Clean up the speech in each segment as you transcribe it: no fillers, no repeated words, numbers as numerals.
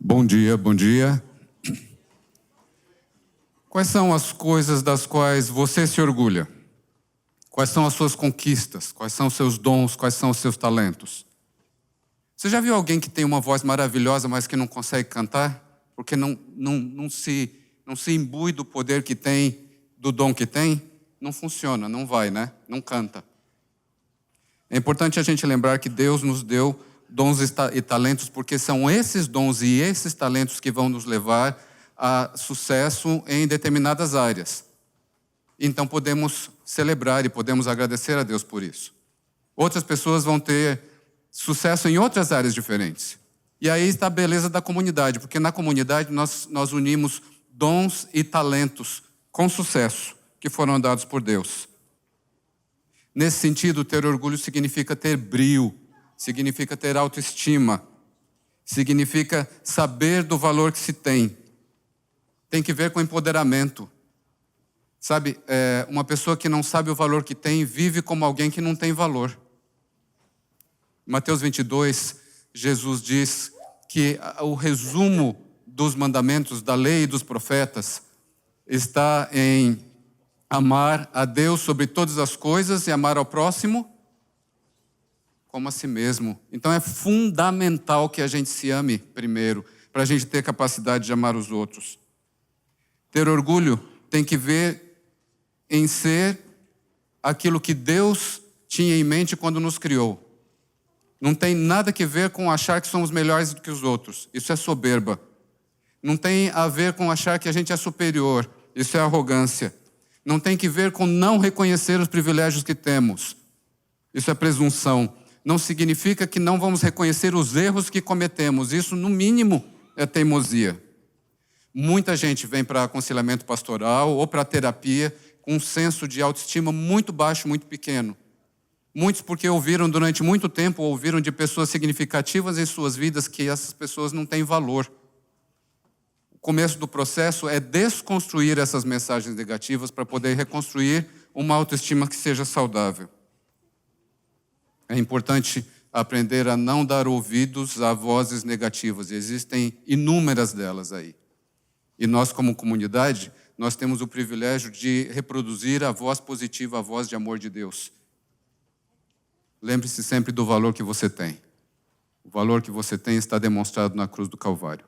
Bom dia, bom dia. Quais são as coisas das quais você se orgulha? Quais são as suas conquistas? Quais são os seus dons? Quais são os seus talentos? Você já viu alguém que tem uma voz maravilhosa, mas que não consegue cantar? Porque não se imbui do poder que tem, do dom que tem? Não funciona, não vai, né? Não canta. É importante a gente lembrar que Deus nos deu dons e talentos, porque são esses dons e esses talentos que vão nos levar a sucesso em determinadas áreas. Então podemos celebrar e podemos agradecer a Deus por isso. Outras pessoas vão ter sucesso em outras áreas diferentes. E aí está a beleza da comunidade, porque na comunidade nós unimos dons e talentos com sucesso que foram dados por Deus. Nesse sentido, ter orgulho significa ter brio, significa ter autoestima, significa saber do valor que se tem. Tem que ver com empoderamento. Sabe, uma pessoa que não sabe o valor que tem, vive como alguém que não tem valor. Em Mateus 22, Jesus diz que o resumo dos mandamentos, da lei e dos profetas, está em amar a Deus sobre todas as coisas e amar ao próximo como a si mesmo. Então é fundamental que a gente se ame primeiro, para a gente ter capacidade de amar os outros. Ter orgulho tem que ver em ser aquilo que Deus tinha em mente quando nos criou. Não tem nada que ver com achar que somos melhores do que os outros. Isso é soberba. Não tem a ver com achar que a gente é superior. Isso é arrogância. Não tem que ver com não reconhecer os privilégios que temos. Isso é presunção. Não significa que não vamos reconhecer os erros que cometemos. Isso, no mínimo, é teimosia. Muita gente vem para aconselhamento pastoral ou para terapia com um senso de autoestima muito baixo, muito pequeno. Muitos porque ouviram durante muito tempo, ouviram de pessoas significativas em suas vidas que essas pessoas não têm valor. O começo do processo é desconstruir essas mensagens negativas para poder reconstruir uma autoestima que seja saudável. É importante aprender a não dar ouvidos a vozes negativas. Existem inúmeras delas aí. E nós, como comunidade, nós temos o privilégio de reproduzir a voz positiva, a voz de amor de Deus. Lembre-se sempre do valor que você tem. O valor que você tem está demonstrado na cruz do Calvário.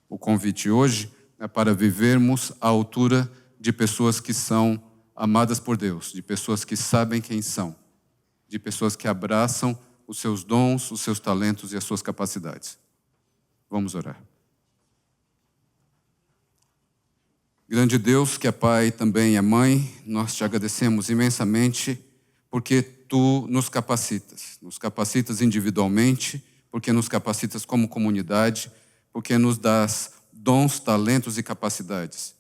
O convite hoje é para vivermos à altura de pessoas que são amadas por Deus, de pessoas que sabem quem são, de pessoas que abraçam os seus dons, os seus talentos e as suas capacidades. Vamos orar. Grande Deus, que é Pai e também é Mãe, nós te agradecemos imensamente porque Tu nos capacitas individualmente, porque nos capacitas como comunidade, porque nos dás dons, talentos e capacidades.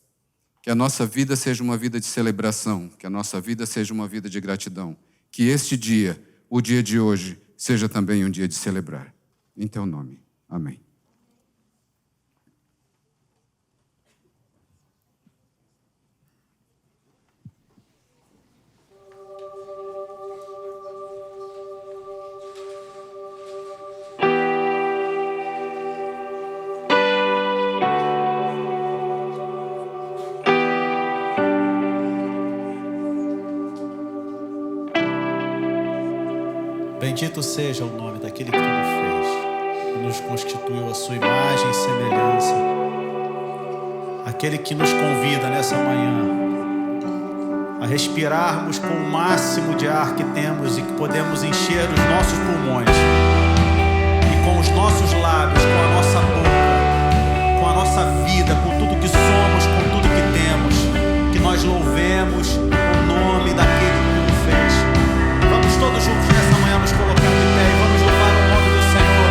Que a nossa vida seja uma vida de celebração, que a nossa vida seja uma vida de gratidão. Que este dia, o dia de hoje, seja também um dia de celebrar. Em Teu nome. Amém. Bendito seja o nome daquele que tudo fez, que nos constituiu a sua imagem e semelhança. Aquele que nos convida nessa manhã a respirarmos com o máximo de ar que temos e que podemos encher os nossos pulmões. E com os nossos lábios, com a nossa boca, com a nossa vida, com tudo que somos, com tudo que temos, que nós louvemos o nome daquele que tudo fez. Vamos todos juntos nessa manhã nos colocar de pé e vamos louvar o nome do Senhor,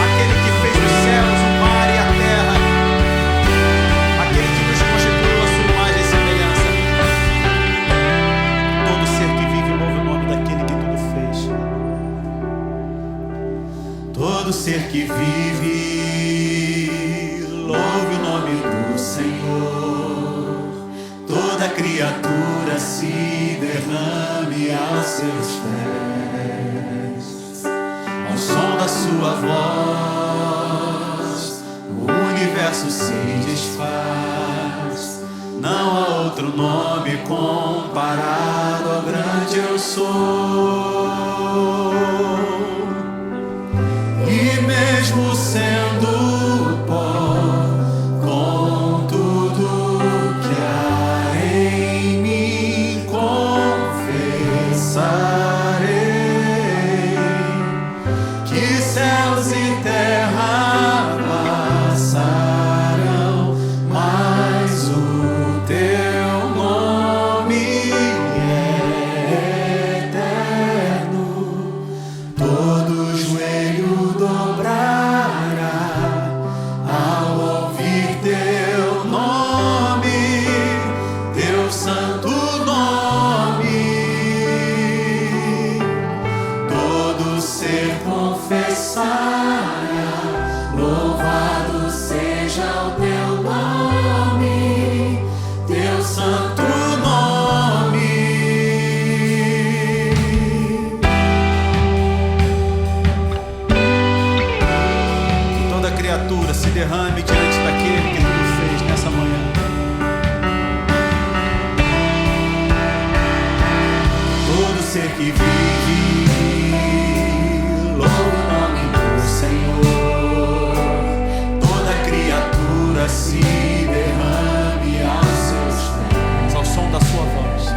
aquele que fez os céus, o mar e a terra, aquele que nos constituiu a sua imagem e semelhança. Todo ser que vive louve o nome daquele que tudo fez. Todo ser que vive louve o nome do Senhor. Toda criatura se derrame aos seus pés, ao som da sua voz. nome comparado ao grande eu sou. E mesmo sendo pó, com tudo que há em mim, confessarei que céus e terra passarão, mas o teu nome é eterno. Todo joelho dobrará ao ouvir teu nome, teu santo nome. Todo ser confessará, louvado seja o teu nome, teu santo nome. Que toda criatura se derrame diante daquele que tudo fez nessa manhã. Todo ser que vive, louva o nome do Senhor. Toda criatura se derrame aos seus pés. Ao som da sua voz.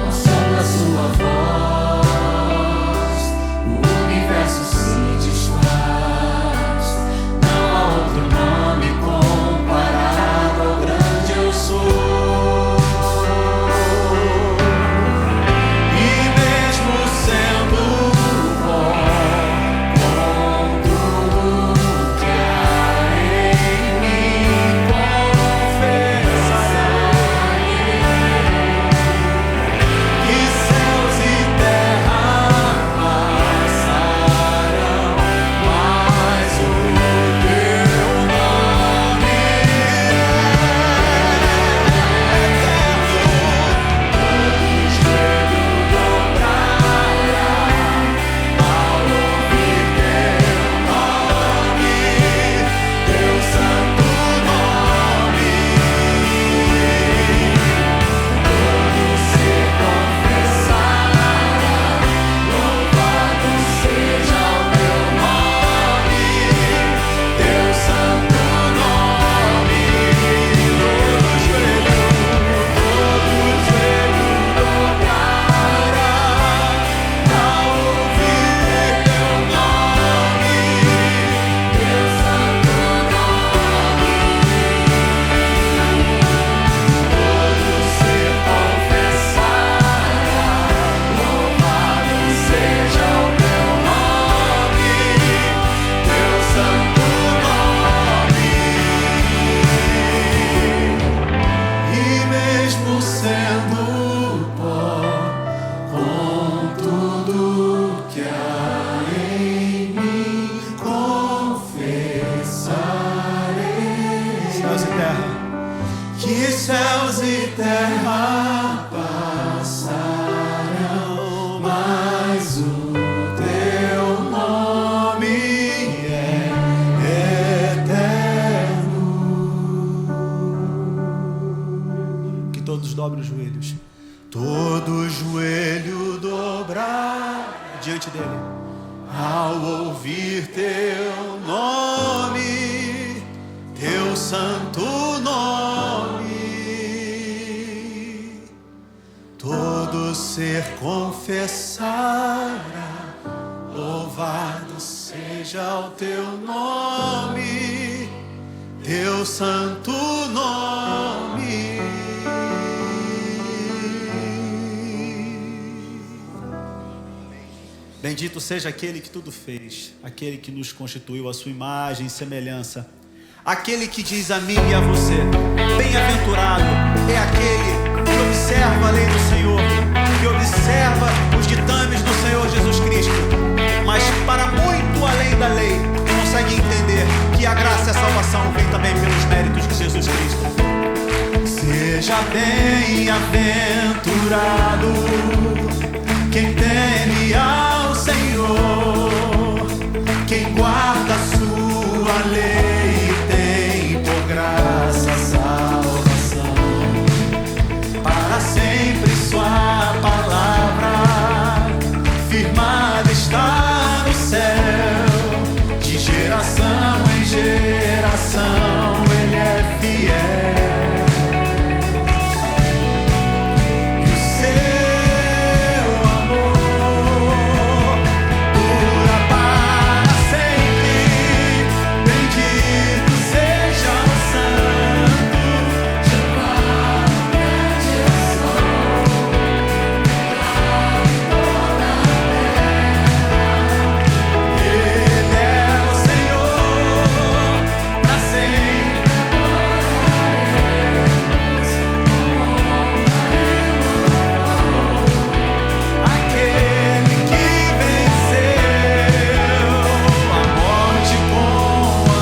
Ao som da sua voz, o universo se desfaz. Não há outro nome comparado ao grande eu sou. E mesmo sendo pó, com tudo que há em mim, confessarei que céus e terra passarão, mas o teu nome é céus e terra passarão, mas o teu nome é eterno. Que todos dobrem os joelhos. Todo joelho dobrar diante dele ao ouvir teu nome, teu santo nome. Todo ser confessará, louvado seja o teu nome, teu santo nome. Bendito seja aquele que tudo fez, aquele que nos constituiu a sua imagem e semelhança, aquele que diz a mim e a você: bem-aventurado é aquele que observa a lei do Senhor, que observa os ditames do Senhor Jesus Cristo, mas para muito além da lei, consegue entender que a graça e a salvação vem também pelos méritos de Jesus Cristo. Seja bem-aventurado quem teme ao Senhor, quem guarda a sua lei e tem por graça a salvação. está no céu, de geração em geração Ele é fiel. E o seu amor dura para sempre. Bendito seja o Santo Jeová, grande eu sou, declaro toda a terra. Ele é o Senhor, pra sempre adoraremos, aquele que venceu a morte com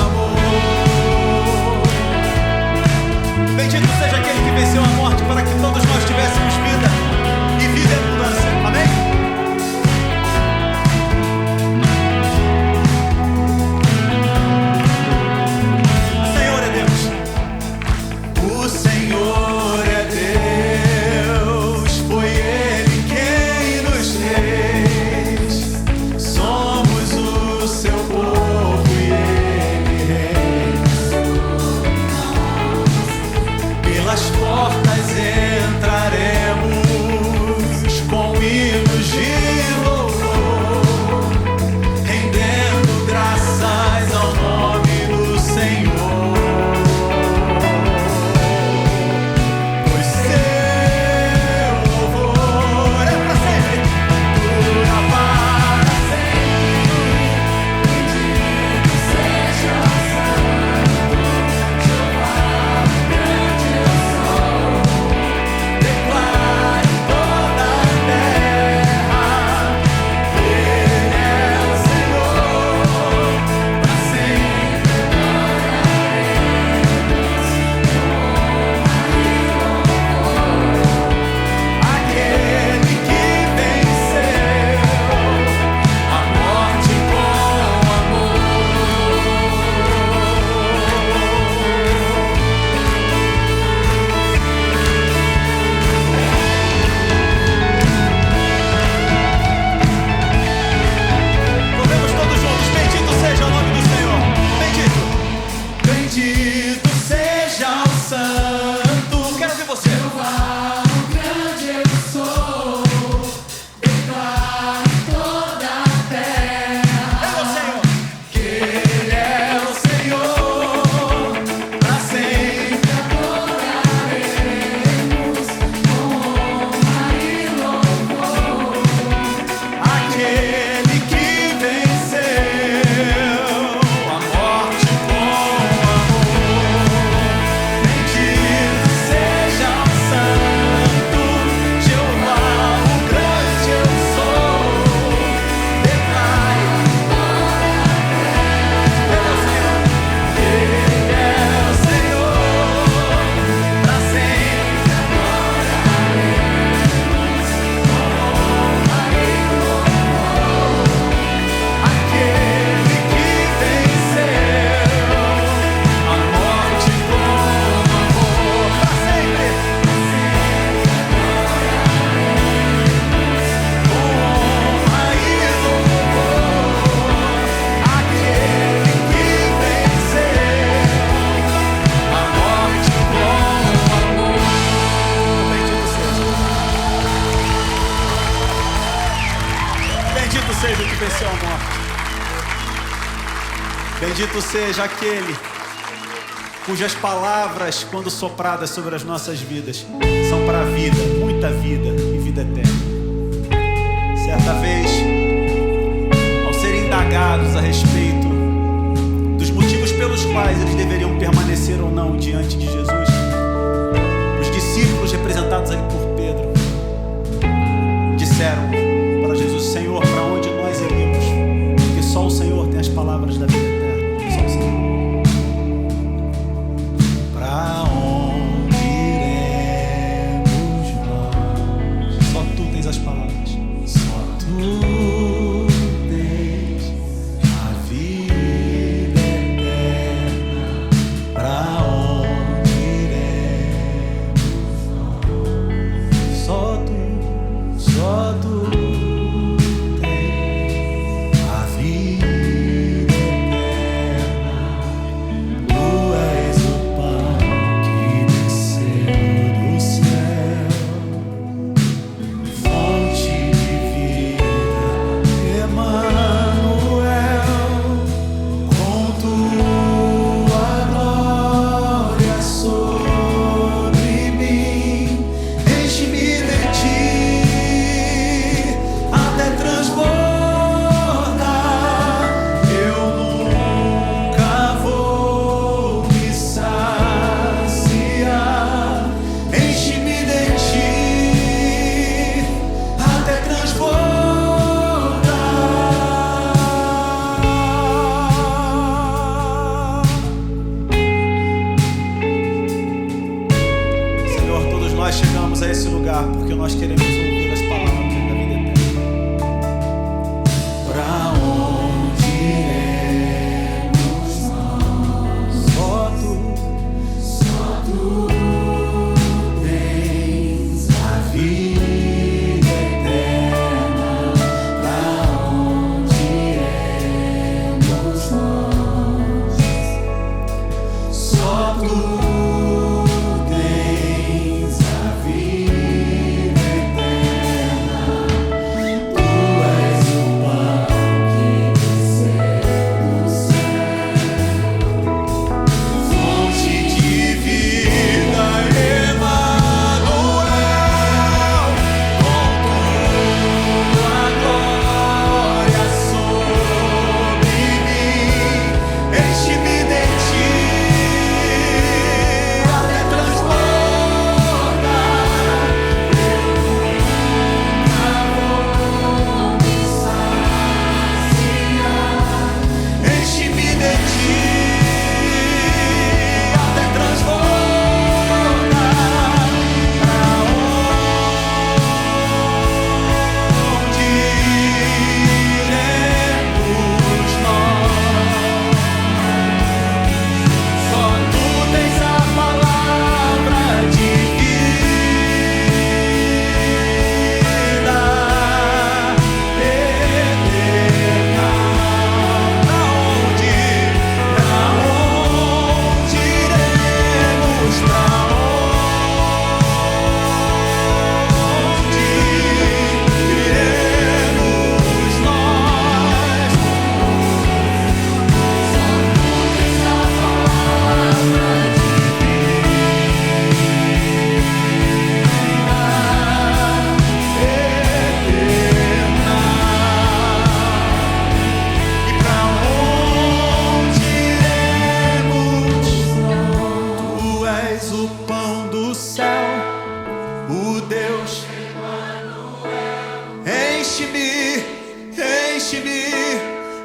amor. Bendito seja aquele que venceu a morte para que todos nós tivéssemos vida e vida em abundância. Amém? O Senhor é Deus. O Senhor é Deus. Foi Ele quem nos fez. Somos o seu povo e Ele reina. Pelas portas entraremos com hinos de louvor, rendendo graças ao nome do Senhor. Pois seu louvor é para sempre, dura para sempre. Bendito seja o Santo Jeová, grande eu sou, declaro toda a terra. Ele é o Senhor, para sempre adoraremos, aquele que venceu a morte com amor. Louvemos todos juntos. Bendito seja o nome do Senhor. Bendito. Bendito seja o Santo. Quero ver você. Grande eu sou, declaro toda a terra. É o Senhor. Que Ele é o Senhor, pra sempre adoraremos, com honra e louvor, aquele que venceu a morte com amor. Bendito seja o Santo Jeová, o grande eu sou, declare toda a terra. É o Senhor, Ele é o Senhor, pra sempre adoraremos, com honra e louvor, aquele que venceu a morte com amor. Pra sempre, com honra e louvor, aquele que venceu a morte com amor. Bendito seja o que venceu a morte. Bendito seja aquele cujas palavras, quando sopradas sobre as nossas vidas, são para a vida, muita vida e vida eterna. Certa vez, ao serem indagados a respeito dos motivos pelos quais eles deveriam permanecer ou não diante de Jesus, os discípulos, representados ali por Pedro, disseram para Jesus: Senhor, para onde nós iremos? Porque só o Senhor tem as palavras da vida eterna. Só o Senhor. Para onde iremos nós? Só tu tens as palavras. Só tu tens a vida eterna. Para onde iremos nós? Só tu tens.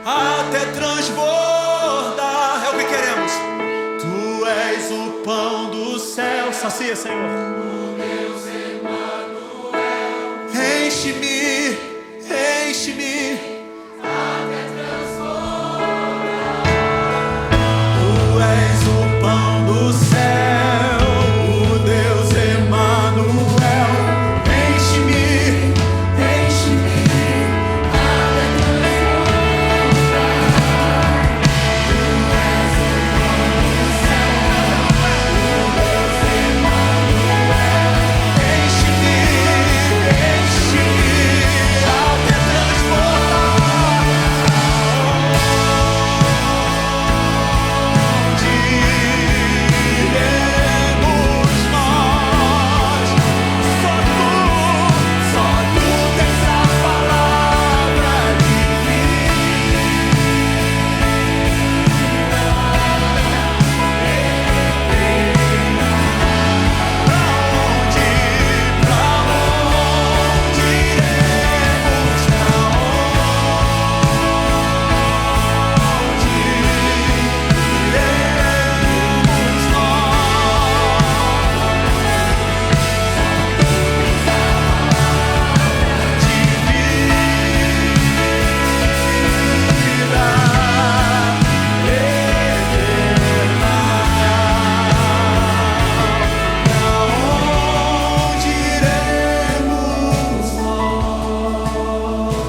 até transbordar. É o que queremos. Tu és o pão do céu. Sacia, Senhor. Enche-me, enche-me até transbordar. Tu és o pão do céu, o Deus Emanuel. Enche-me, enche-me até transbordar. Tu és o pão do céu, o Deus Emanuel. Enche-me, enche-me até transbordar. Onde iremos nós? Só tu tens a palavra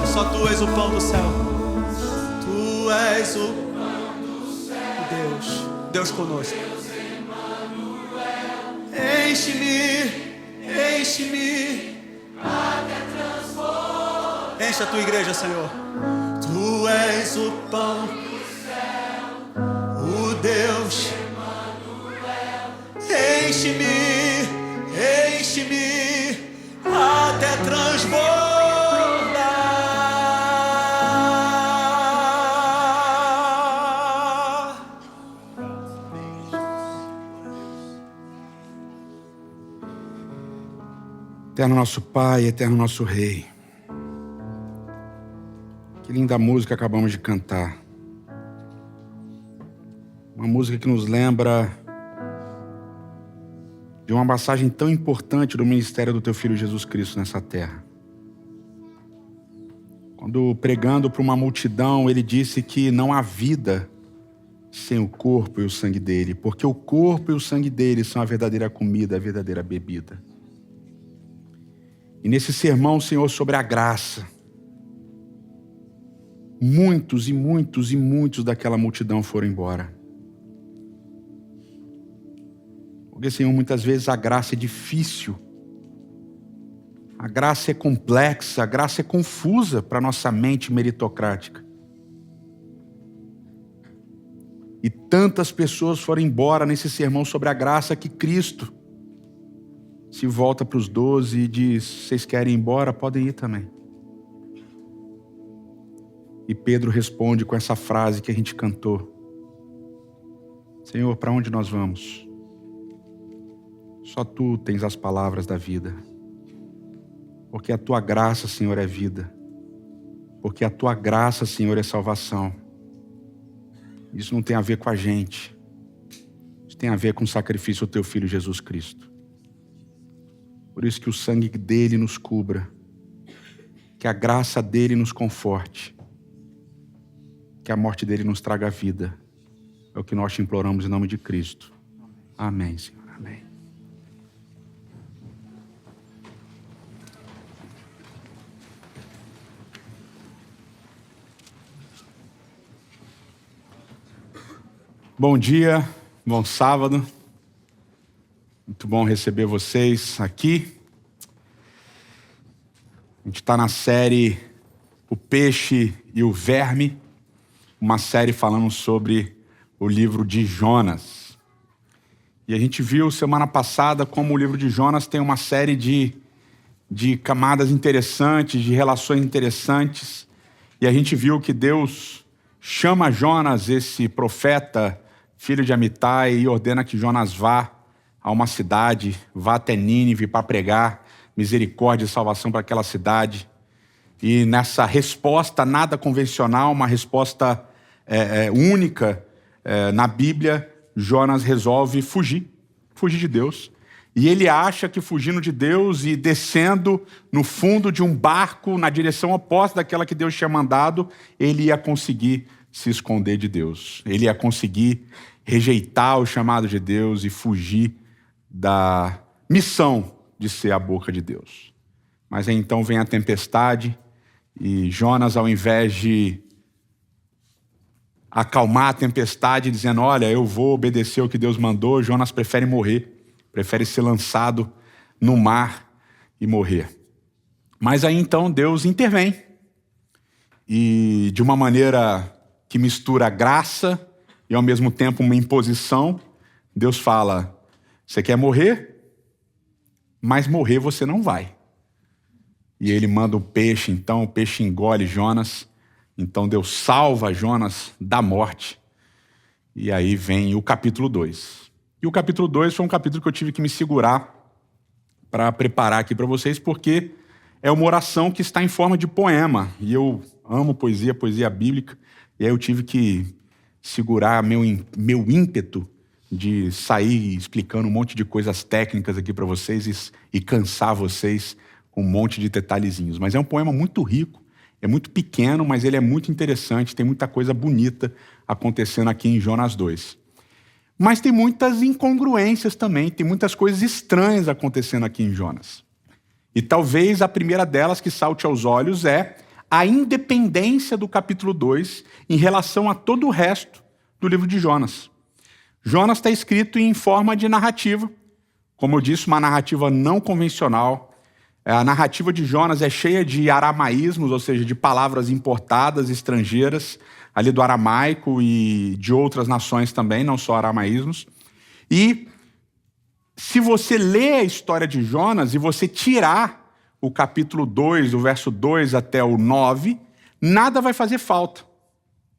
Só tu és o pão do céu. Tu és o pão do céu. Deus conosco. Enche-me, enche-me até transbordar. Enche a tua igreja, Senhor. Tu és o pão do céu, o Deus Emanuel. Enche-me, enche-me até transbordar. Eterno nosso Pai, eterno nosso Rei. Que linda música acabamos de cantar. Uma música que nos lembra de uma passagem tão importante do ministério do Teu Filho Jesus Cristo nessa terra. Quando pregando para uma multidão, Ele disse que não há vida sem o corpo e o sangue dele, porque o corpo e o sangue dele são a verdadeira comida, a verdadeira bebida. E nesse sermão, Senhor, sobre a graça, muitos e muitos e muitos daquela multidão foram embora. Porque, Senhor, muitas vezes a graça é difícil, a graça é complexa, a graça é confusa para a nossa mente meritocrática. E tantas pessoas foram embora nesse sermão sobre a graça que Cristo se volta para os 12 e diz: vocês querem ir embora? Podem ir também. E Pedro responde com essa frase que a gente cantou: Senhor, para onde nós vamos? Só Tu tens as palavras da vida. Porque a Tua graça, Senhor, é vida. Porque a Tua graça, Senhor, é salvação. Isso não tem a ver com a gente. Isso tem a ver com o sacrifício do Teu Filho Jesus Cristo. Por isso que o sangue dele nos cubra, que a graça dele nos conforte, que a morte dele nos traga vida. É o que nós te imploramos em nome de Cristo. Amém, Senhor. Amém. Bom dia, bom sábado. Muito bom receber vocês aqui. A gente está na série O Peixe e o Verme, uma série falando sobre o livro de Jonas. E a gente viu semana passada como o livro de Jonas tem uma série de camadas interessantes, de relações interessantes. E a gente viu que Deus chama Jonas, esse profeta, filho de Amitai, e ordena que Jonas vá a uma cidade, vá até Nínive para pregar misericórdia e salvação para aquela cidade. E nessa resposta nada convencional, uma resposta única na Bíblia, Jonas resolve fugir de Deus. E ele acha que fugindo de Deus e descendo no fundo de um barco na direção oposta daquela que Deus tinha mandado, ele ia conseguir se esconder de Deus. Ele ia conseguir rejeitar o chamado de Deus e fugir da missão de ser a boca de Deus. Mas aí então vem a tempestade e Jonas, ao invés de acalmar a tempestade dizendo, olha, eu vou obedecer o que Deus mandou, Jonas prefere morrer. Prefere ser lançado no mar e morrer. Mas aí então Deus intervém. E de uma maneira que mistura graça e ao mesmo tempo uma imposição, Deus fala, você quer morrer? Mas morrer você não vai. E ele manda o peixe, então o peixe engole Jonas. Então Deus salva Jonas da morte. E aí vem o capítulo 2. E o capítulo 2 foi um capítulo que eu tive que me segurar para preparar aqui para vocês, porque é uma oração que está em forma de poema. E eu amo poesia bíblica, e aí eu tive que segurar meu ímpeto de sair explicando um monte de coisas técnicas aqui para vocês e cansar vocês com um monte de detalhezinhos. Mas é um poema muito rico, é muito pequeno, mas ele é muito interessante, tem muita coisa bonita acontecendo aqui em Jonas 2. Mas tem muitas incongruências também, tem muitas coisas estranhas acontecendo aqui em Jonas. E talvez a primeira delas que salte aos olhos é a independência do capítulo 2 em relação a todo o resto do livro de Jonas. Jonas está escrito em forma de narrativa. Como eu disse, uma narrativa não convencional. A narrativa de Jonas é cheia de aramaísmos, ou seja, de palavras importadas, estrangeiras, ali do aramaico e de outras nações também, não só aramaísmos. E se você lê a história de Jonas e você tirar o capítulo 2, o verso 2 até o 9, nada vai fazer falta,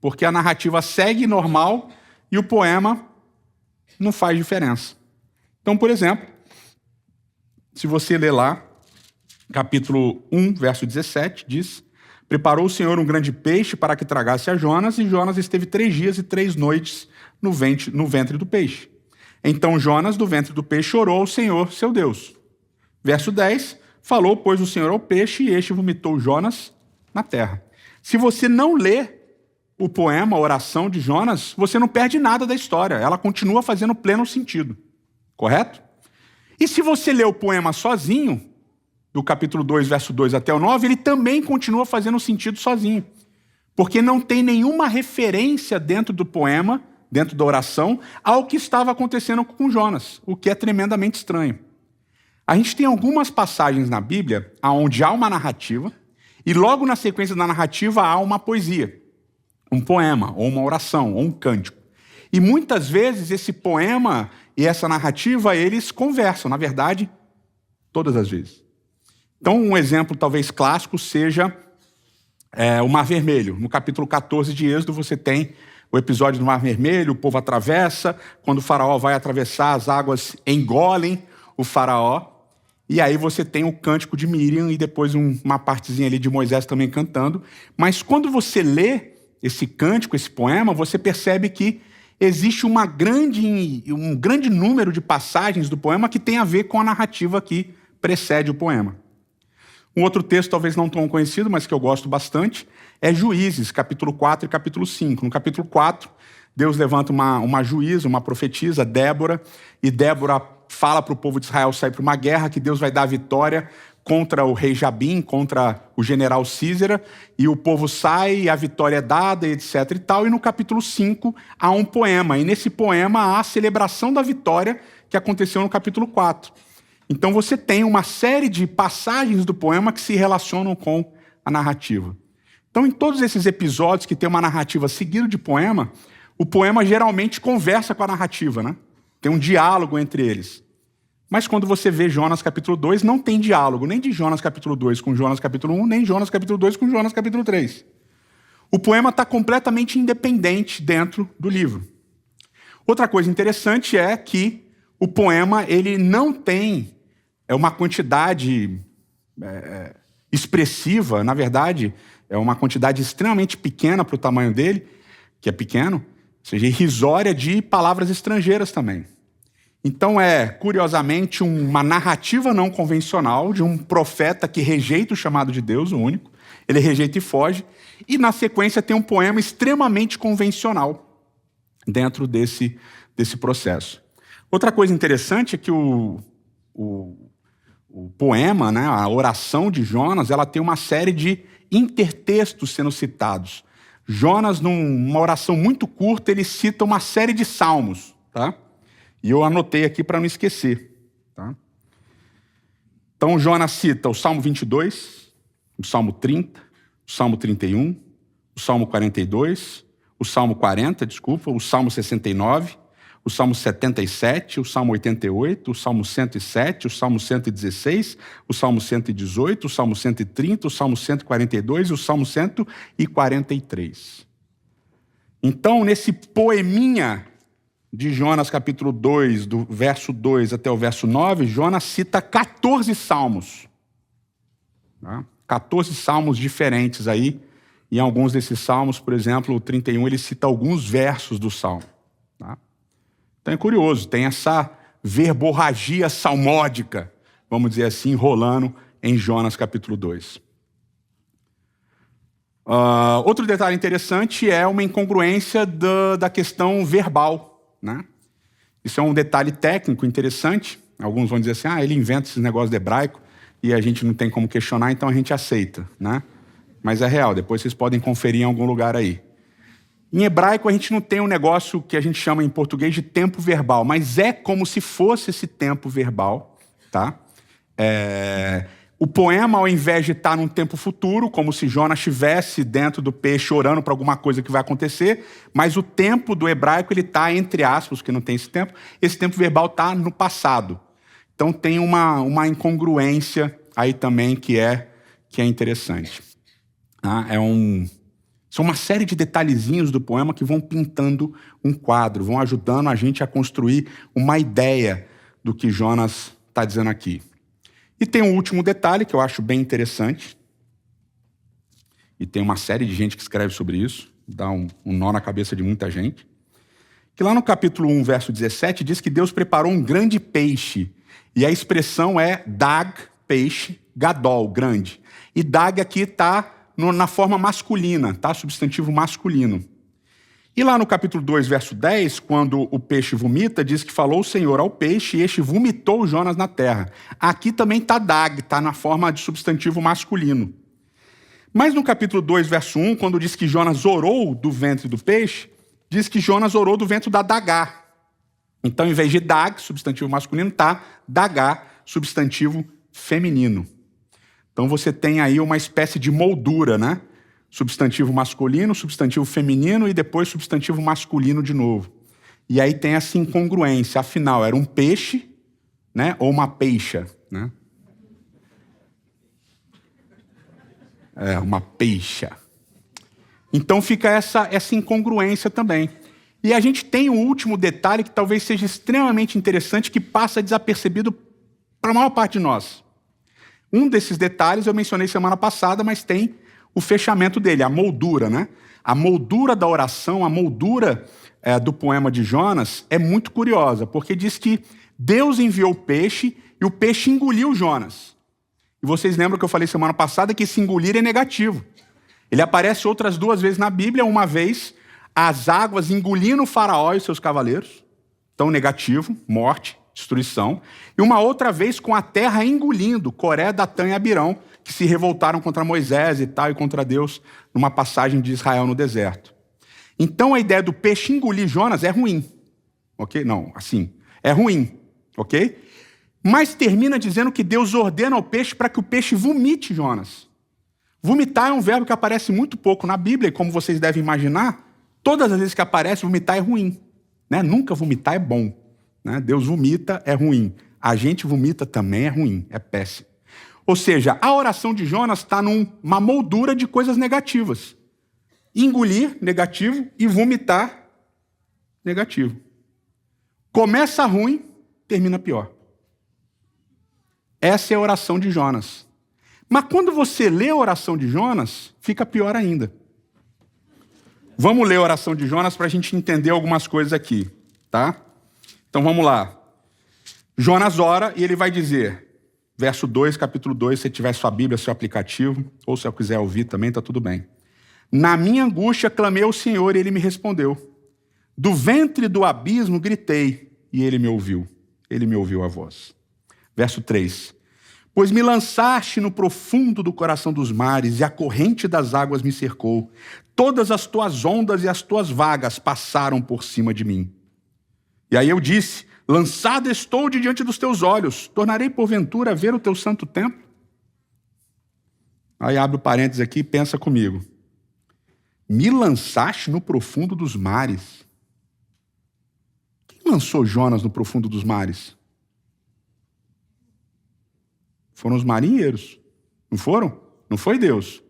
porque a narrativa segue normal e o poema não faz diferença. Então, por exemplo, se você ler lá, capítulo 1, verso 17, diz: preparou o Senhor um grande peixe para que tragasse a Jonas, e Jonas esteve 3 dias e 3 noites no ventre do peixe. Então Jonas, do ventre do peixe, orou ao Senhor, seu Deus. Verso 10, falou, pois, o Senhor ao peixe, e este vomitou Jonas na terra. Se você não lê o poema, a oração de Jonas, você não perde nada da história. Ela continua fazendo pleno sentido. Correto? E se você lê o poema sozinho, do capítulo 2, verso 2 até o 9, ele também continua fazendo sentido sozinho. Porque não tem nenhuma referência dentro do poema, dentro da oração, ao que estava acontecendo com Jonas, o que é tremendamente estranho. A gente tem algumas passagens na Bíblia onde há uma narrativa, e logo na sequência da narrativa há uma poesia, um poema, ou uma oração, ou um cântico. E muitas vezes esse poema e essa narrativa, eles conversam, na verdade, todas as vezes. Então, um exemplo talvez clássico seja o Mar Vermelho. No capítulo 14 de Êxodo, você tem o episódio do Mar Vermelho, o povo atravessa, quando o faraó vai atravessar, as águas engolem o faraó, e aí você tem o cântico de Miriam e depois uma partezinha ali de Moisés também cantando. Mas quando você lê esse cântico, esse poema, você percebe que existe um grande número de passagens do poema que tem a ver com a narrativa que precede o poema. Um outro texto, talvez não tão conhecido, mas que eu gosto bastante, é Juízes, capítulo 4 e capítulo 5. No capítulo 4, Deus levanta uma juíza, uma profetisa, Débora, e Débora fala para o povo de Israel sair para uma guerra, que Deus vai dar a vitória contra o rei Jabim, contra o general Císera, e o povo sai, e a vitória é dada, etc. e tal. E no capítulo 5 há um poema, e nesse poema há a celebração da vitória que aconteceu no capítulo 4. Então você tem uma série de passagens do poema que se relacionam com a narrativa. Então, em todos esses episódios que tem uma narrativa seguida de poema, o poema geralmente conversa com a narrativa, né? Tem um diálogo entre eles. Mas quando você vê Jonas capítulo 2, não tem diálogo, nem de Jonas capítulo 2 com Jonas capítulo 1, nem Jonas capítulo 2 com Jonas capítulo 3. O poema está completamente independente dentro do livro. Outra coisa interessante é que o poema ele não tem uma quantidade expressiva, na verdade, é uma quantidade extremamente pequena para o tamanho dele, que é pequeno, ou seja, irrisória de palavras estrangeiras também. Então curiosamente, uma narrativa não convencional de um profeta que rejeita o chamado de Deus, o único. Ele rejeita e foge. E na sequência tem um poema extremamente convencional dentro desse processo. Outra coisa interessante é que o poema, né, a oração de Jonas, ela tem uma série de intertextos sendo citados. Jonas, numa oração muito curta, ele cita uma série de salmos, tá? E eu anotei aqui para não esquecer, tá? Então, Jonas cita o Salmo 22, o Salmo 30, o Salmo 31, o Salmo 42, o Salmo 40, o Salmo 69, o Salmo 77, o Salmo 88, o Salmo 107, o Salmo 116, o Salmo 118, o Salmo 130, o Salmo 142 e o Salmo 143. Então, nesse poeminha de Jonas, capítulo 2, do verso 2 até o verso 9, Jonas cita 14 salmos. Tá? 14 salmos diferentes aí. Em alguns desses salmos, por exemplo, o 31, ele cita alguns versos do salmo. Tá? Então é curioso, tem essa verborragia salmódica, vamos dizer assim, rolando em Jonas capítulo 2. Outro detalhe interessante é uma incongruência da questão verbal. Né? Isso é um detalhe técnico interessante. Alguns vão dizer assim, ele inventa esses negócios de hebraico e a gente não tem como questionar, então a gente aceita. Né? Mas é real, depois vocês podem conferir em algum lugar aí. Em hebraico a gente não tem um negócio que a gente chama em português de tempo verbal, mas é como se fosse esse tempo verbal. Tá? O poema, ao invés de estar num tempo futuro, como se Jonas estivesse dentro do peixe orando para alguma coisa que vai acontecer, mas o tempo do hebraico ele está entre aspas, porque não tem esse tempo verbal está no passado. Então tem uma incongruência aí também que é interessante. São uma série de detalhezinhos do poema que vão pintando um quadro, vão ajudando a gente a construir uma ideia do que Jonas está dizendo aqui. E tem um último detalhe que eu acho bem interessante, e tem uma série de gente que escreve sobre isso, dá um nó na cabeça de muita gente, que lá no capítulo 1, verso 17, diz que Deus preparou um grande peixe, e a expressão é dag, peixe, gadol, grande. E dag aqui está na forma masculina, tá? Substantivo masculino. E lá no capítulo 2, verso 10, quando o peixe vomita, diz que falou o Senhor ao peixe e este vomitou Jonas na terra. Aqui também está dag, está na forma de substantivo masculino. Mas no capítulo 2, verso 1, quando diz que Jonas orou do ventre do peixe, diz que Jonas orou do ventre da dagá. Então, em vez de dag, substantivo masculino, está dagá, substantivo feminino. Então você tem aí uma espécie de moldura, né? Substantivo masculino, substantivo feminino e depois substantivo masculino de novo. E aí tem essa incongruência. Afinal, era um peixe, né? Ou uma peixa, né? Uma peixa. Então fica essa incongruência também. E a gente tem um último detalhe que talvez seja extremamente interessante, que passa desapercebido para a maior parte de nós. Um desses detalhes eu mencionei semana passada, mas tem o fechamento dele, a moldura, né? A moldura da oração, a moldura do poema de Jonas é muito curiosa, porque diz que Deus enviou o peixe e o peixe engoliu Jonas. E vocês lembram que eu falei semana passada que esse engolir é negativo. Ele aparece outras 2 vezes na Bíblia, uma vez as águas engolindo o faraó e seus cavaleiros, então negativo, morte, destruição, e uma outra vez com a terra engolindo Coré, Datã e Abirão, que se revoltaram contra Moisés e tal, e contra Deus, numa passagem de Israel no deserto. Então a ideia do peixe engolir Jonas é ruim, ok? Não, assim, é ruim, ok? Mas termina dizendo que Deus ordena ao peixe para que o peixe vomite Jonas. Vomitar é um verbo que aparece muito pouco na Bíblia, e como vocês devem imaginar, todas as vezes que aparece, vomitar é ruim, né? Nunca vomitar é bom, né? Deus vomita é ruim, a gente vomita também é ruim, é péssimo. Ou seja, a oração de Jonas está numa moldura de coisas negativas. Engolir, negativo, e vomitar, negativo. Começa ruim, termina pior. Essa é a oração de Jonas. Mas quando você lê a oração de Jonas, fica pior ainda. Vamos ler a oração de Jonas para a gente entender algumas coisas aqui, tá? Então vamos lá. Jonas ora e ele vai dizer, verso 2, capítulo 2, se tiver sua Bíblia, seu aplicativo, ou se eu quiser ouvir também, tá tudo bem. Na minha angústia clamei ao Senhor e ele me respondeu. Do ventre do abismo gritei e ele me ouviu. Ele me ouviu a voz. Verso 3. Pois me lançaste no profundo do coração dos mares e a corrente das águas me cercou. Todas as tuas ondas e as tuas vagas passaram por cima de mim. E aí eu disse, lançado estou de diante dos teus olhos, tornarei porventura a ver o teu santo templo? Aí abre o parênteses aqui e pensa comigo. Me lançaste no profundo dos mares. Quem lançou Jonas no profundo dos mares? Foram os marinheiros. Não foram? Não foi Deus.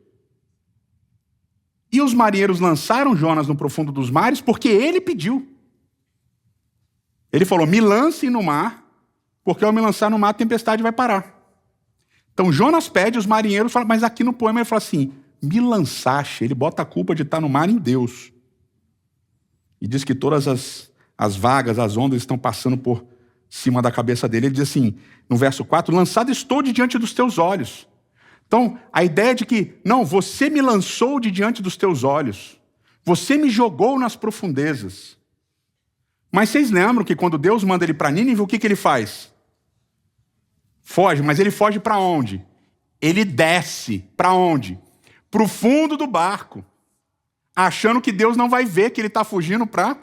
E os marinheiros lançaram Jonas no profundo dos mares porque ele pediu. Ele falou, me lancem no mar, porque ao me lançar no mar a tempestade vai parar. Então Jonas pede, os marinheiros falam, mas aqui no poema ele fala assim, me lançaste, ele bota a culpa de estar no mar em Deus. E diz que todas as vagas, as ondas estão passando por cima da cabeça dele. Ele diz assim, no verso 4, lançado estou de diante dos teus olhos. Então, a ideia de que, não, você me lançou de diante dos teus olhos. Você me jogou nas profundezas. Mas vocês lembram que quando Deus manda ele para Nínive, o que ele faz? Foge, mas ele foge para onde? Ele desce. Para onde? Para o fundo do barco. Achando que Deus não vai ver que ele está fugindo para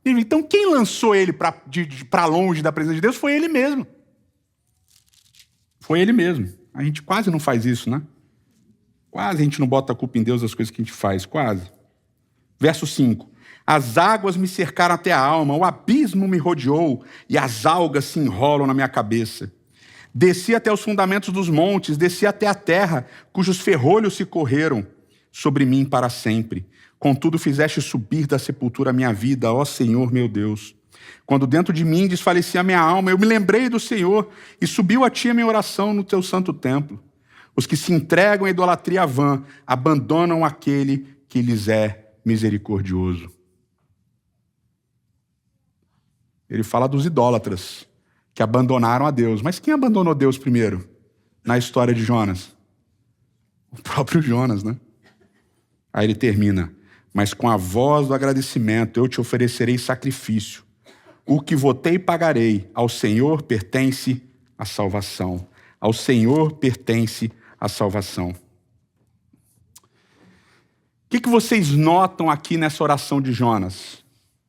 Nínive. Então quem lançou ele para longe da presença de Deus foi ele mesmo. Foi ele mesmo. A gente quase não faz isso, né? Quase a gente não bota a culpa em Deus das coisas que a gente faz, quase. Verso 5. As águas me cercaram até a alma, o abismo me rodeou e as algas se enrolam na minha cabeça. Desci até os fundamentos dos montes, desci até a terra, cujos ferrolhos se correram sobre mim para sempre. Contudo, fizeste subir da sepultura a minha vida, ó Senhor meu Deus. Quando dentro de mim desfalecia a minha alma, eu me lembrei do Senhor e subiu a ti a minha oração no teu santo templo. Os que se entregam à idolatria vã abandonam aquele que lhes é misericordioso. Ele fala dos idólatras que abandonaram a Deus. Mas quem abandonou Deus primeiro na história de Jonas? O próprio Jonas, né? Aí ele termina. Mas com a voz do agradecimento eu te oferecerei sacrifício. O que votei pagarei. Ao Senhor pertence a salvação. Ao Senhor pertence a salvação. O que vocês notam aqui nessa oração de Jonas?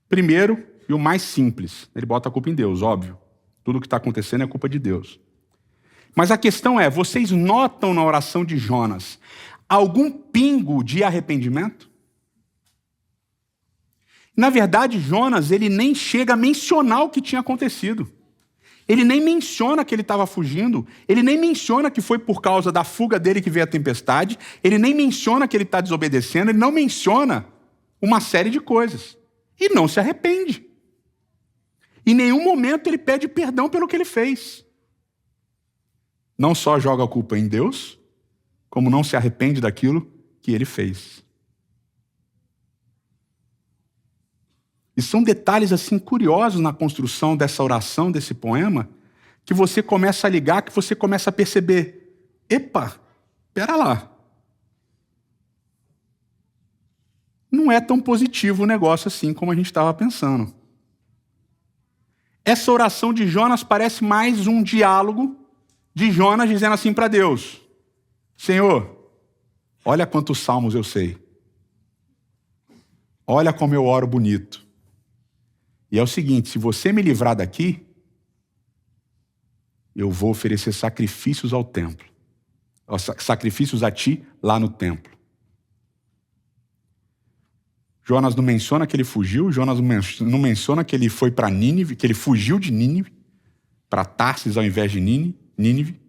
Primeiro, e o mais simples, ele bota a culpa em Deus, óbvio. Tudo o que está acontecendo é culpa de Deus. Mas a questão é, vocês notam na oração de Jonas algum pingo de arrependimento? Na verdade, Jonas, ele nem chega a mencionar o que tinha acontecido. Ele nem menciona que ele estava fugindo, ele nem menciona que foi por causa da fuga dele que veio a tempestade, ele nem menciona que ele está desobedecendo, ele não menciona uma série de coisas. E não se arrepende. Em nenhum momento ele pede perdão pelo que ele fez. Não só joga a culpa em Deus, como não se arrepende daquilo que ele fez. E são detalhes assim curiosos na construção dessa oração, desse poema, que você começa a ligar, que você começa a perceber. Epa, pera lá. Não é tão positivo o negócio assim como a gente estava pensando. Essa oração de Jonas parece mais um diálogo de Jonas dizendo assim para Deus: Senhor, olha quantos salmos eu sei. Olha como eu oro bonito. E é o seguinte, se você me livrar daqui, eu vou oferecer sacrifícios ao templo. Sacrifícios a ti lá no templo. Jonas não menciona que ele fugiu, Jonas não menciona que ele foi para Nínive, que ele fugiu de Nínive, para Tarsis ao invés de Nínive.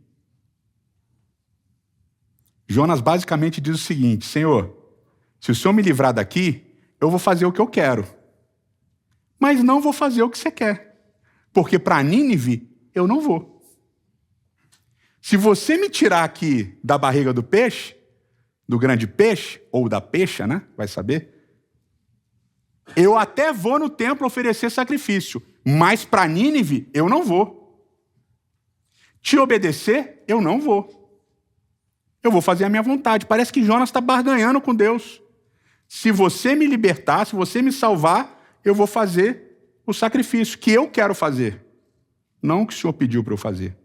Jonas basicamente diz o seguinte: Senhor, se o Senhor me livrar daqui, eu vou fazer o que eu quero, mas não vou fazer o que você quer, porque para Nínive eu não vou. Se você me tirar aqui da barriga do peixe, do grande peixe, ou da peixa, né? Vai saber. Eu até vou no templo oferecer sacrifício, mas para Nínive eu não vou. Te obedecer, eu não vou. Eu vou fazer a minha vontade. Parece que Jonas está barganhando com Deus. Se você me libertar, se você me salvar, eu vou fazer o sacrifício que eu quero fazer, não o que o Senhor pediu para eu fazer.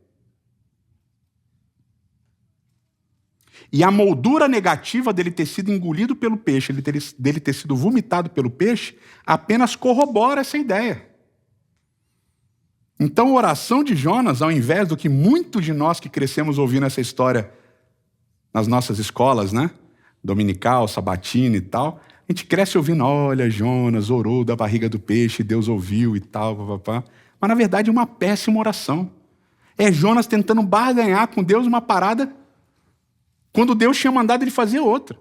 E a moldura negativa dele ter sido engolido pelo peixe, dele ter sido vomitado pelo peixe, apenas corrobora essa ideia. Então a oração de Jonas, ao invés do que muitos de nós que crescemos ouvindo essa história nas nossas escolas, né? Dominical, sabatina e tal, a gente cresce ouvindo, olha, Jonas orou da barriga do peixe, Deus ouviu e tal, papapá. Mas na verdade é uma péssima oração. É Jonas tentando barganhar com Deus uma parada quando Deus tinha mandado ele fazer outra.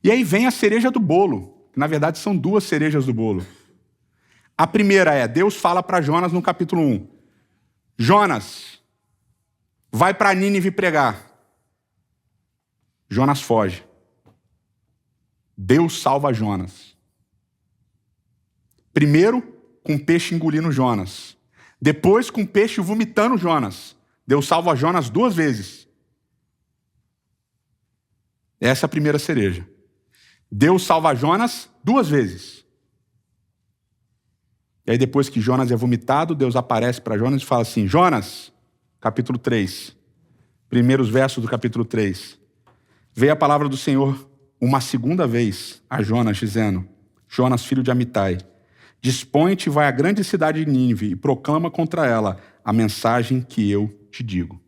E aí vem a cereja do bolo, que na verdade são duas cerejas do bolo. A primeira é, Deus fala para Jonas no capítulo 1, Jonas, vai para Nínive pregar. Jonas foge. Deus salva Jonas. Primeiro, com o peixe engolindo Jonas. Depois, com o peixe vomitando Jonas. Deus salva Jonas 2 vezes. Essa é a primeira cereja. Deus salva Jonas 2 vezes. E aí depois que Jonas é vomitado, Deus aparece para Jonas e fala assim, Jonas, capítulo 3, primeiros versos do capítulo 3. Veio a palavra do Senhor uma segunda vez a Jonas, dizendo, Jonas, filho de Amitai, dispõe-te e vai à grande cidade de Nínive e proclama contra ela a mensagem que eu te digo.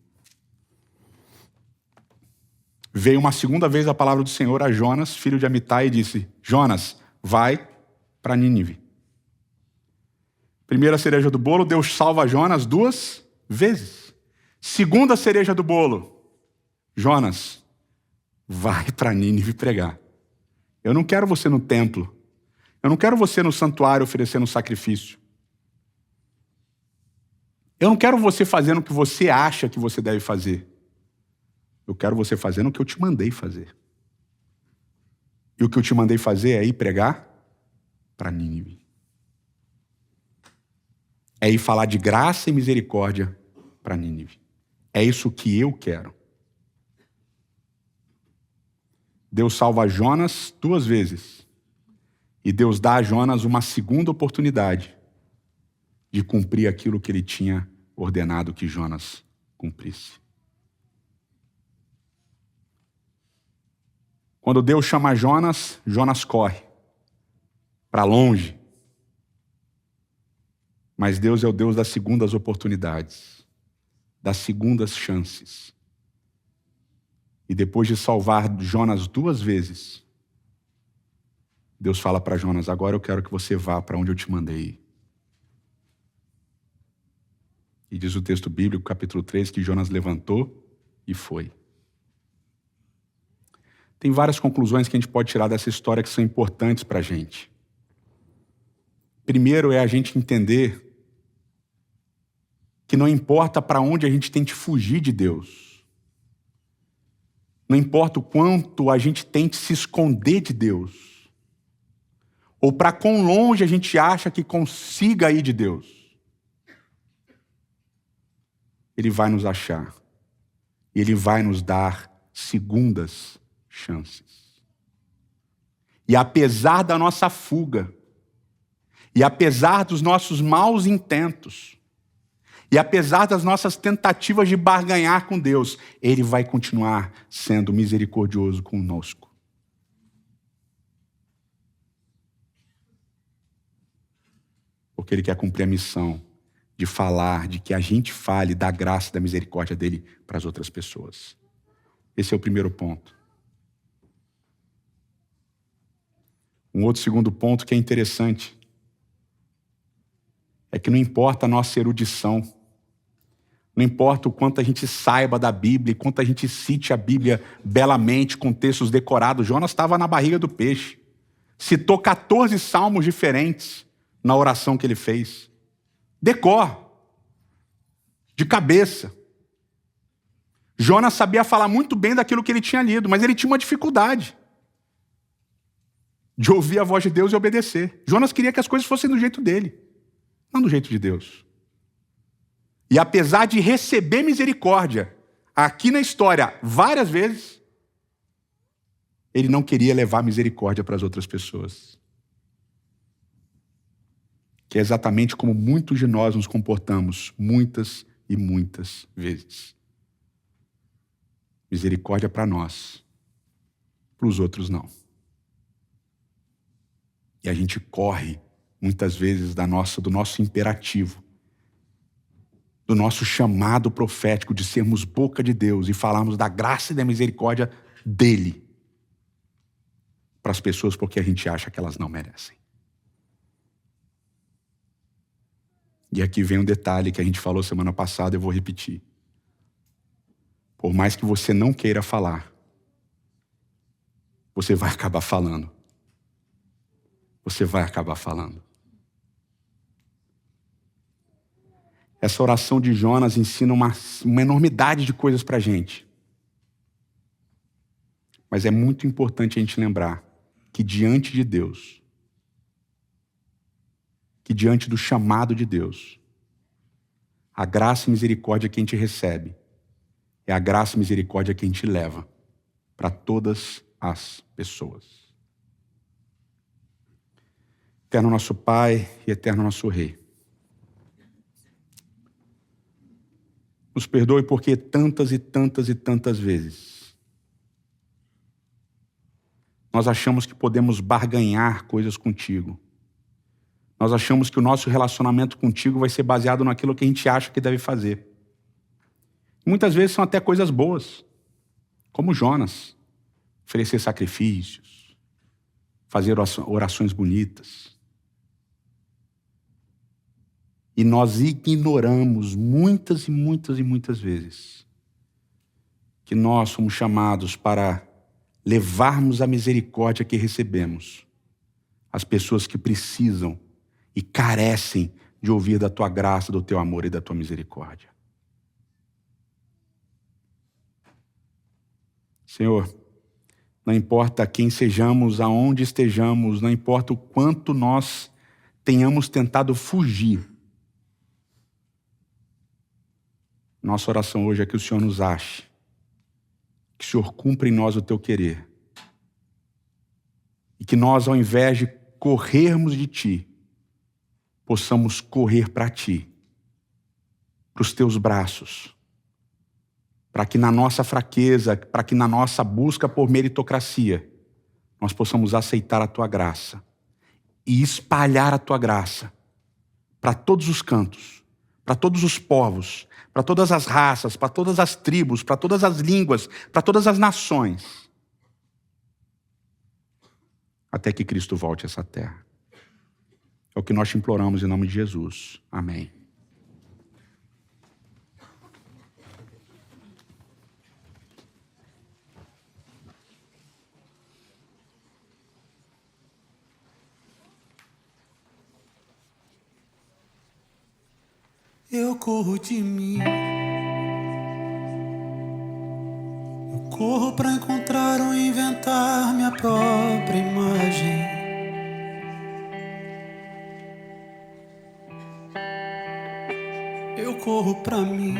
Veio uma segunda vez a palavra do Senhor a Jonas, filho de Amitai, e disse, Jonas, vai para Nínive. Primeira cereja do bolo, Deus salva Jonas 2 vezes. Segunda cereja do bolo, Jonas, vai para Nínive pregar. Eu não quero você no templo. Eu não quero você no santuário oferecendo sacrifício. Eu não quero você fazendo o que você acha que você deve fazer. Eu quero você fazendo o que eu te mandei fazer. E o que eu te mandei fazer é ir pregar para Nínive. É ir falar de graça e misericórdia para Nínive. É isso que eu quero. Deus salva Jonas 2 vezes. E Deus dá a Jonas uma segunda oportunidade de cumprir aquilo que ele tinha ordenado que Jonas cumprisse. Quando Deus chama Jonas, Jonas corre para longe. Mas Deus é o Deus das segundas oportunidades, das segundas chances. E depois de salvar Jonas 2 vezes, Deus fala para Jonas, agora eu quero que você vá para onde eu te mandei ir. E diz o texto bíblico, capítulo 3, que Jonas levantou e foi. Tem várias conclusões que a gente pode tirar dessa história que são importantes para a gente. Primeiro é a gente entender que não importa para onde a gente tente fugir de Deus, não importa o quanto a gente tente se esconder de Deus, ou para quão longe a gente acha que consiga ir de Deus, Ele vai nos achar. E Ele vai nos dar segundas chances. E apesar da nossa fuga, e apesar dos nossos maus intentos, e apesar das nossas tentativas de barganhar com Deus, Ele vai continuar sendo misericordioso conosco. Porque Ele quer cumprir a missão de falar, de que a gente fale da graça e da misericórdia dEle para as outras pessoas. Esse é o primeiro ponto. Um outro segundo ponto que é interessante é que não importa a nossa erudição, não importa o quanto a gente saiba da Bíblia, quanto a gente cite a Bíblia belamente, com textos decorados. Jonas estava na barriga do peixe. Citou 14 salmos diferentes na oração que ele fez. Decor. De cabeça. Jonas sabia falar muito bem daquilo que ele tinha lido, mas ele tinha uma dificuldade de ouvir a voz de Deus e obedecer. Jonas queria que as coisas fossem do jeito dele, não do jeito de Deus. E apesar de receber misericórdia aqui na história várias vezes, ele não queria levar misericórdia para as outras pessoas. Que é exatamente como muitos de nós nos comportamos muitas e muitas vezes. Misericórdia para nós, para os outros não. E a gente corre, muitas vezes, do nosso imperativo, do nosso chamado profético de sermos boca de Deus e falarmos da graça e da misericórdia dele para as pessoas porque a gente acha que elas não merecem. E aqui vem um detalhe que a gente falou semana passada, eu vou repetir. Por mais que você não queira falar, você vai acabar falando. Você vai acabar falando. Essa oração de Jonas ensina uma enormidade de coisas para a gente. Mas é muito importante a gente lembrar que diante de Deus, que diante do chamado de Deus, a graça e misericórdia que a gente recebe é a graça e misericórdia que a gente leva para todas as pessoas. Eterno nosso Pai e eterno nosso Rei, nos perdoe porque tantas e tantas e tantas vezes nós achamos que podemos barganhar coisas contigo. Nós achamos que o nosso relacionamento contigo vai ser baseado naquilo que a gente acha que deve fazer. Muitas vezes são até coisas boas, como Jonas, oferecer sacrifícios, fazer orações bonitas. E nós ignoramos muitas e muitas e muitas vezes que nós somos chamados para levarmos a misericórdia que recebemos às pessoas que precisam e carecem de ouvir da tua graça, do teu amor e da tua misericórdia. Senhor, não importa quem sejamos, aonde estejamos, não importa o quanto nós tenhamos tentado fugir, nossa oração hoje é que o Senhor nos ache, que o Senhor cumpra em nós o teu querer e que nós, ao invés de corrermos de ti, possamos correr para ti, para os teus braços, para que na nossa fraqueza, para que na nossa busca por meritocracia, nós possamos aceitar a tua graça e espalhar a tua graça para todos os cantos, para todos os povos, para todas as raças, para todas as tribos, para todas as línguas, para todas as nações, até que Cristo volte a essa terra. É o que nós te imploramos em nome de Jesus. Amém. Eu corro de mim. Eu corro para encontrar ou inventar minha própria imagem. Eu corro pra mim.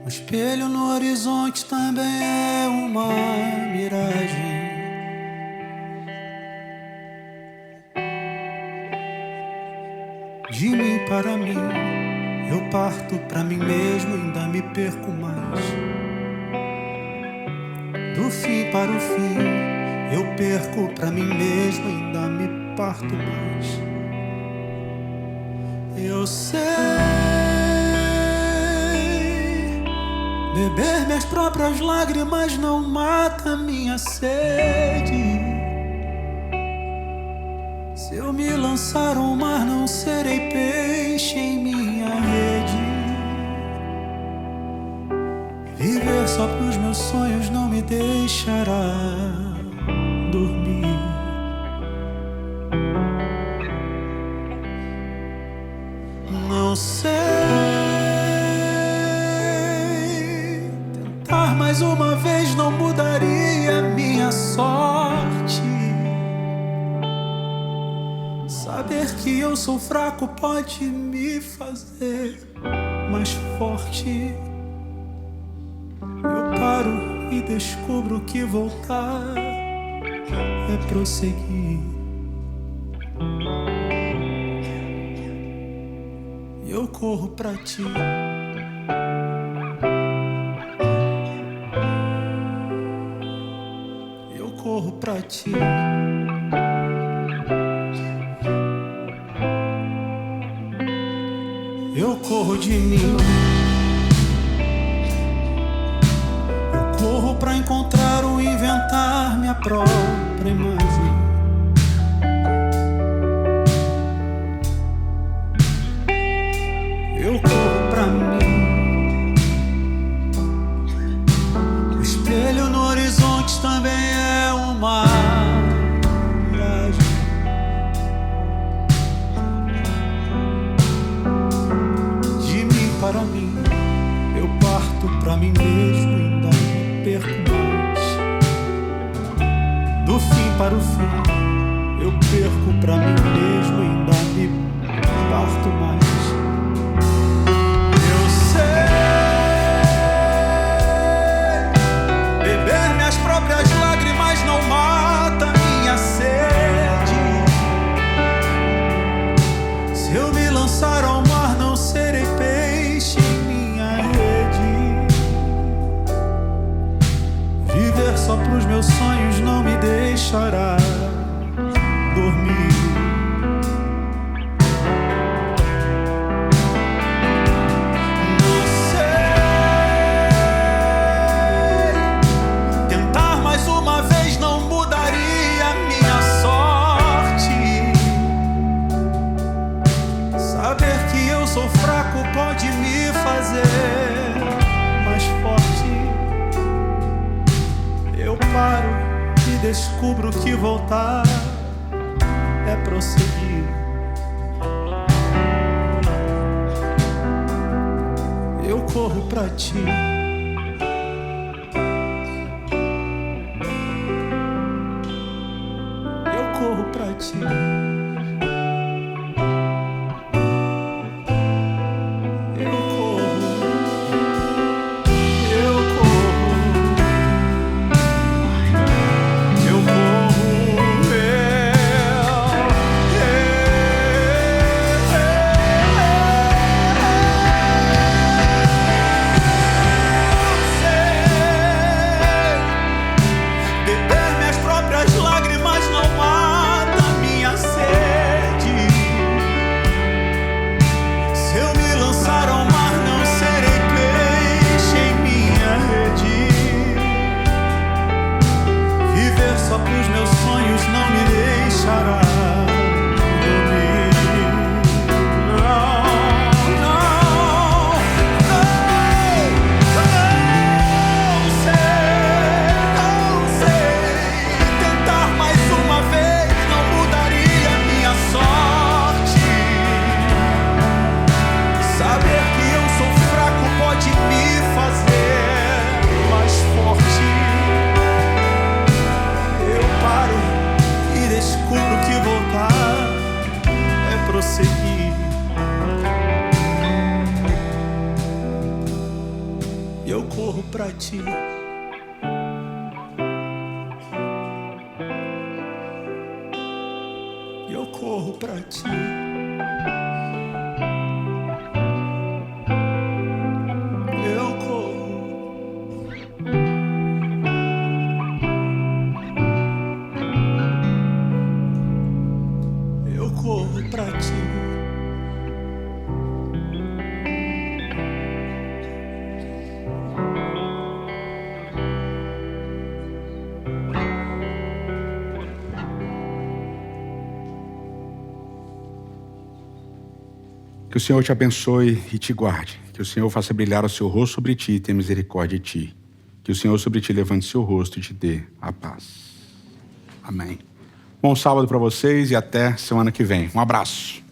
O espelho no horizonte também é uma miragem. De mim para mim, eu parto pra mim mesmo, ainda me perco mais. Do fim para o fim, eu perco pra mim mesmo, ainda me parto mais. Eu sei beber minhas próprias lágrimas não mata minha sede. Se eu me lançar ao mar, não serei peixe em minha rede. Viver só pros meus sonhos não me deixará dormir. Não sei Saber que eu sou fraco pode me fazer mais forte. Eu paro e descubro que voltar é prosseguir. Eu corro pra ti. Eu corro pra ti. Eu corro de mim. Eu corro pra encontrar ou inventar minha própria imagem. Eu corro pra mim. O espelho no horizonte também é uma miragem. De mim para mim, eu parto pra mim mesmo e ainda me perco mais. Do fim para o fim, eu perco pra mim mesmo e ainda me parto mais. Só pros meus sonhos não me deixará dormir. Não sei, tentar mais uma vez não mudaria minha sorte. Saber que eu sou fraco pode me fazer mais forte. Eu paro e descubro que voltar é prosseguir. Eu corro pra ti. Eu corro pra ti. Só pros meus sonhos não me deixará dormir. Não sei. Tentar mais uma vez não mudaria minha sorte. Saber que eu sou fraco pode me fazer mais forte. Descubro que voltar é prosseguir. Eu corro pra ti. Eu corro pra ti. Pra ti. Que o Senhor te abençoe e te guarde. Que o Senhor faça brilhar o seu rosto sobre ti e tenha misericórdia de ti. Que o Senhor sobre ti levante seu rosto e te dê a paz. Amém. Bom sábado para vocês e até semana que vem. Um abraço.